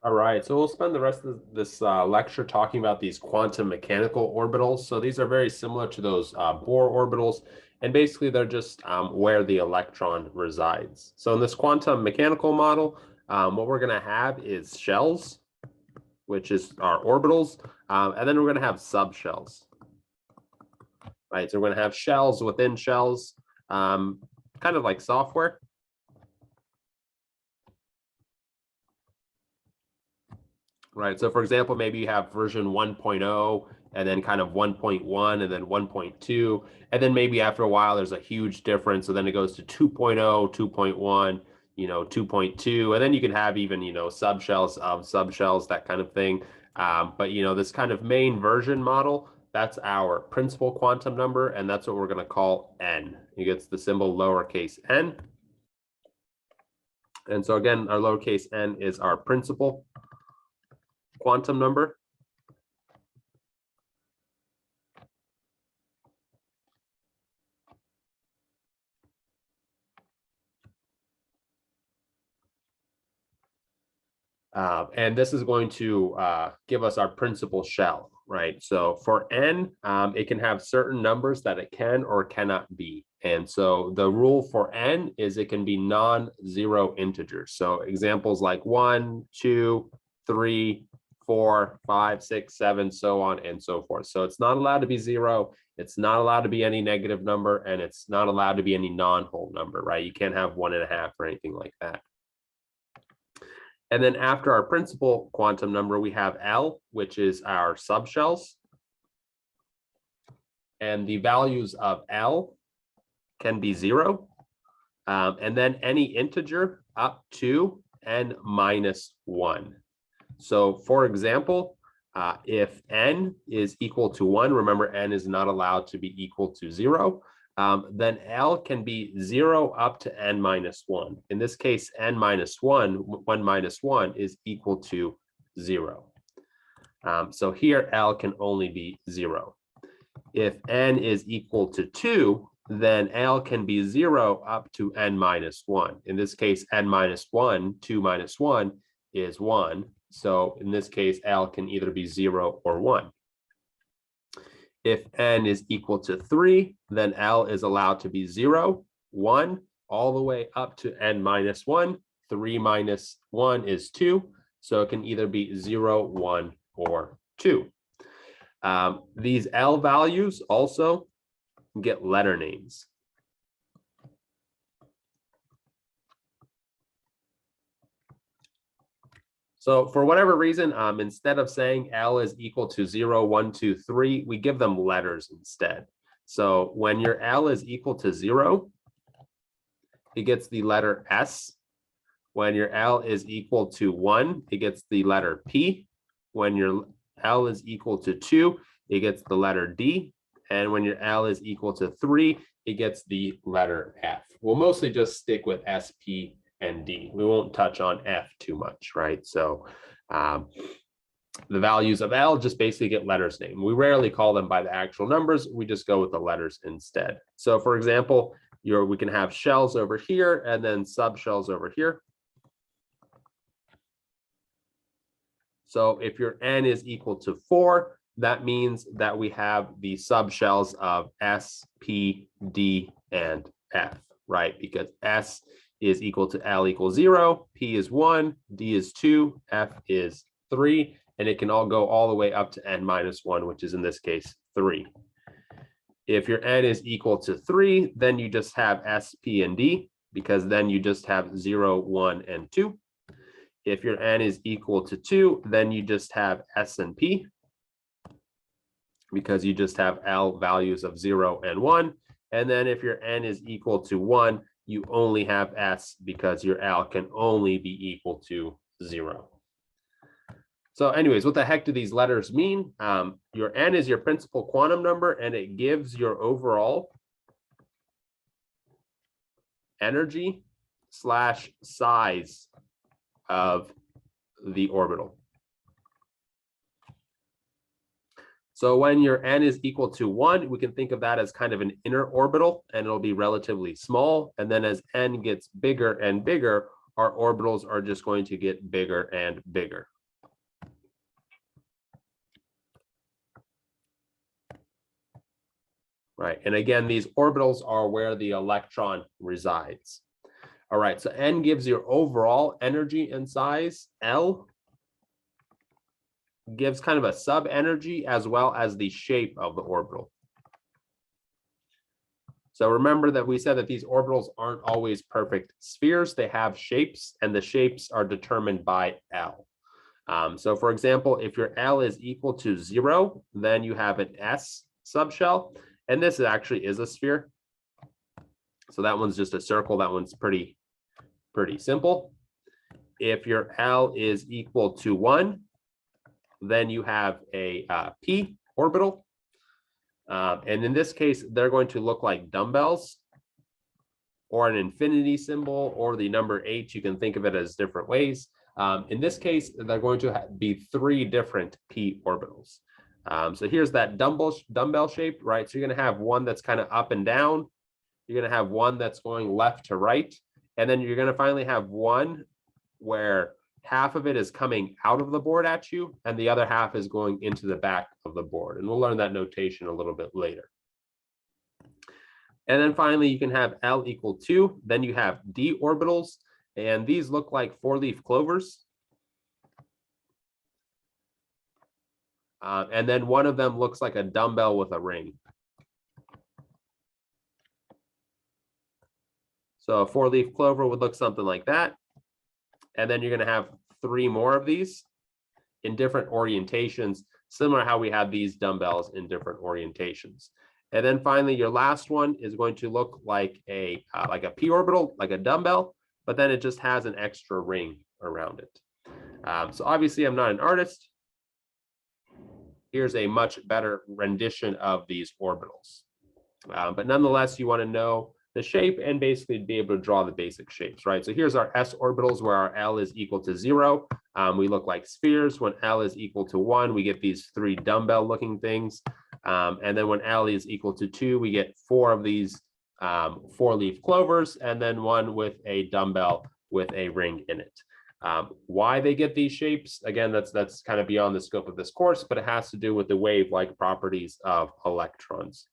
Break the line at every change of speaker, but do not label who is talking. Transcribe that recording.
All right, so we'll spend the rest of this lecture talking about these quantum mechanical orbitals. So these are very similar to those Bohr orbitals, and basically they're just where the electron resides. So in this quantum mechanical model, what we're going to have is shells, which is our orbitals, and then we're going to have subshells, right? So we're going to have shells within shells, kind of like software. Right. So for example, maybe you have version 1.0 and then kind of 1.1 and then 1.2. And then maybe after a while, there's a huge difference. So then it goes to 2.0, 2.1, 2.2. And then you can have even, subshells of subshells, that kind of thing. But, this kind of main version model, that's our principal quantum number. And that's what we're going to call n. It gets the symbol lowercase n. And so again, our lowercase n is our principal quantum number. And this is going to give us our principal shell, right? So for n, it can have certain numbers that it can or cannot be. And so the rule for n is it can be non-zero integers. So examples like 1, 2, 3, 4, 5, 6, 7, so on and so forth. So it's not allowed to be zero. It's not allowed to be any negative number, and it's not allowed to be any non-whole number, right? You can't have 1.5 or anything like that. And then after our principal quantum number, we have L, which is our subshells. And the values of L can be 0. And then any integer up to n minus 1. So for example, if n is equal to 1, remember n is not allowed to be equal to 0. Then L can be 0 up to n minus 1. In this case, n minus 1 minus 1 is equal to 0. So here L can only be 0. If n is equal to 2, then L can be 0 up to n minus 1. In this case, n minus 1, 2 minus 1 is 1. So in this case, L can either be 0 or 1. If n is equal to 3, then L is allowed to be 0, 1, all the way up to n minus 1. 3 minus 1 is 2. So it can either be 0, 1, or 2. These L values also get letter names. So for whatever reason, instead of saying L is equal to 0, 1, 2, 3, we give them letters instead. So when your L is equal to 0, it gets the letter S. When your L is equal to 1, it gets the letter P. When your L is equal to 2, it gets the letter D. And when your L is equal to 3, it gets the letter F. We'll mostly just stick with S, P, and D. We won't touch on F too much, right? So the values of L just basically get letters named. We rarely call them by the actual numbers. We just go with the letters instead. So for example, we can have shells over here and then subshells over here. So if your n is equal to 4, that means that we have the subshells of S, P, D, and F, right? Because S is equal to L equals 0, P is 1, D is 2, F is 3, and it can all go all the way up to n minus 1, which is in this case 3. If your n is equal to 3, then you just have S, P, and D, because then you just have 0, 1, and 2. If your n is equal to 2, then you just have S and P, because you just have L values of 0 and 1. And then if your n is equal to 1, you only have S, because your L can only be equal to 0. So anyways, what the heck do these letters mean? Your n is your principal quantum number, and it gives your overall energy / size of the orbital. So when your n is equal to 1, we can think of that as kind of an inner orbital, and it'll be relatively small. And then as n gets bigger and bigger, our orbitals are just going to get bigger and bigger. Right, and again, these orbitals are where the electron resides. All right, so N gives your overall energy and size. L gives kind of a sub-energy as well as the shape of the orbital. So remember that we said that these orbitals aren't always perfect spheres. They have shapes, and the shapes are determined by L. So for example, if your L is equal to 0, then you have an S subshell, and this actually is a sphere. So that one's just a circle. That one's pretty simple. If your L is equal to 1, then you have a P orbital. And in this case, they're going to look like dumbbells or an infinity symbol or the number 8. You can think of it as different ways. In this case, they're going to be 3 different P orbitals. So here's that dumbbell shape, right? So you're going to have one that's kind of up and down. You're going to have one that's going left to right. And then you're going to finally have one where half of it is coming out of the board at you, and the other half is going into the back of the board. And we'll learn that notation a little bit later. And then finally, you can have L equal 2. Then you have D orbitals, and these look like 4-leaf clovers. And then one of them looks like a dumbbell with a ring. So a 4-leaf clover would look something like that. And then you're going to have 3 more of these in different orientations, similar to how we have these dumbbells in different orientations. And then finally, your last one is going to look like a p orbital, like a dumbbell, but then it just has an extra ring around it. So obviously, I'm not an artist. Here's a much better rendition of these orbitals. But nonetheless, you want to know the shape and basically be able to draw the basic shapes, right? So here's our S orbitals where our L is equal to 0. We look like spheres. When L is equal to 1, we get these 3 dumbbell looking things. And then when L is equal to 2, we get 4 of these 4-leaf clovers, and then one with a dumbbell with a ring in it. Why they get these shapes, again, that's kind of beyond the scope of this course, but it has to do with the wave-like properties of electrons.